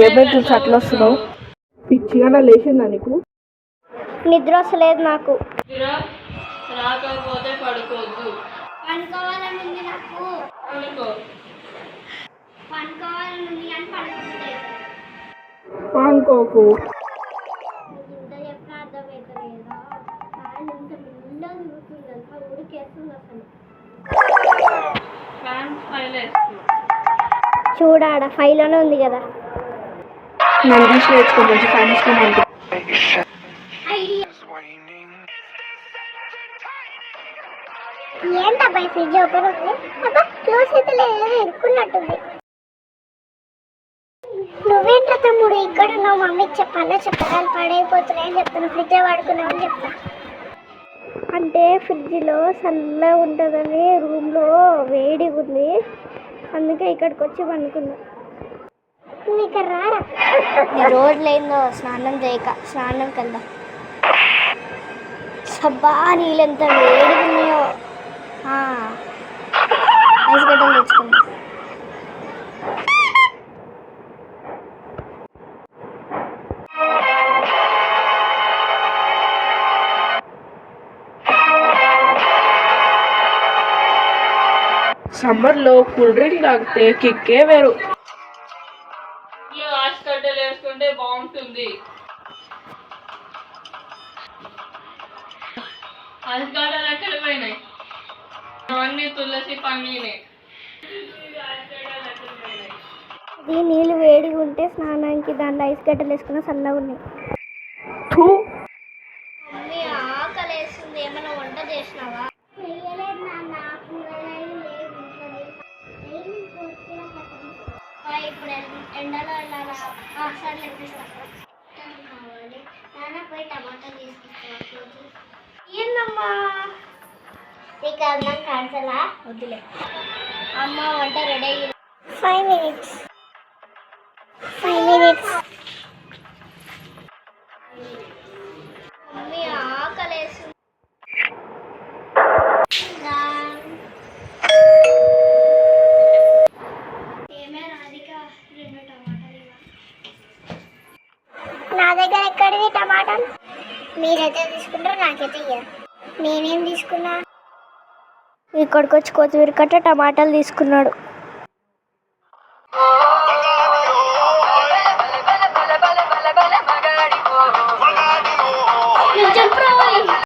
ఏమైతే అట్లా వస్తున్నావు? పిచ్చిగా లేచిందా నీకు? నిద్ర వస్తలేదు నాకు. రాకపోతే పడుకోవద్దు. పనుకోవాలని నాకు. పడుకో. పనుకోవాలని అని పడుకోలేదు. పనుకోకు. ఇంత చెప్పినా అర్థమవుతలేదా? ఫ్యాన్ ఇంత మెల్లగా తిరుగుతుందంతా ఉడికేస్తుంది అసలు. ఫ్యాన్ ఫైల్ చూడాడ ఫైల్లోనే ఉంది కదా. నన్ను తీసి నేర్చుకో, మంచి ఫ్యాన్ ఇష్టం. ఏంటబ్బాయి ఫ్రిడ్జ్ ఓపెన్ ఉంది? అబ్బా క్లోజ్ అయితే లేదు, ఇరుక్కున్నట్టుంది. నువ్వేంట తమ్ముడు ఇక్కడ ఉన్నావు? మమ్మీకి చెప్పాలా? చెప్పగాలు పాడైపోతున్నాయని చెప్తాను. ఫ్రిడ్జ్ వాడుకున్నావు అని చెప్తా. అంటే ఫ్రిడ్జ్లో చల్లగా ఉంటుందని రూమ్లో వేడిగా ఉంది, అందుకే ఇక్కడికి వచ్చి పండుకున్నా. నువ్వు ఇక్కడ రారా? రోజులైందో స్నానం చేయక. స్నానంకి వెళ్దాం. సబ్బా నీళ్ళు ఎంత వేడిగా ఉన్నాయో. ఐస్ గడ్డలు తెచ్చుకుందాం. సమ్మర్లో కూల్ డ్రింక్ తాగితే కిక్కే వేరు. హాస్పిటల్ వేసుకుంటే బాగుంటుంది. హాస్పిటల్ ఎక్కడ పోయినాయి? అవన్నీ తులసి పండినాయి. ఇది నీళ్ళు వేడిగా ఉంటే స్నానానికి దాంట్లో ఐస్ గడ్డలు వేసుకున్న చల్లగా ఉన్నాయి. మమ్మీ ఆకలి వేస్తుంది, ఏమైనా వంట చేసినావా? ఇప్పుడు ఎండలో వెళ్ళాలా? సరే కావాలి. నాన్న పోయి టమాటా తీసుకుంటా. ఏందమ్మా నీకు అన్నం కాల్చలా? వద్దులే అమ్మ, వంట రెడీ అయ్యి 5 minutes. 5 minutes. మమ్మీ ఆకలేస్తుంది. నా దగ్గర ఎక్కడిది టమాటాలు? మీరైతే తీసుకుంటారు, నాకైతే ఇయ్యరు. నేనేం తీసుకున్నా? ఇక్కడికి వచ్చి కొత్తిమీర కట్ట టమాటాలు తీసుకున్నాడు.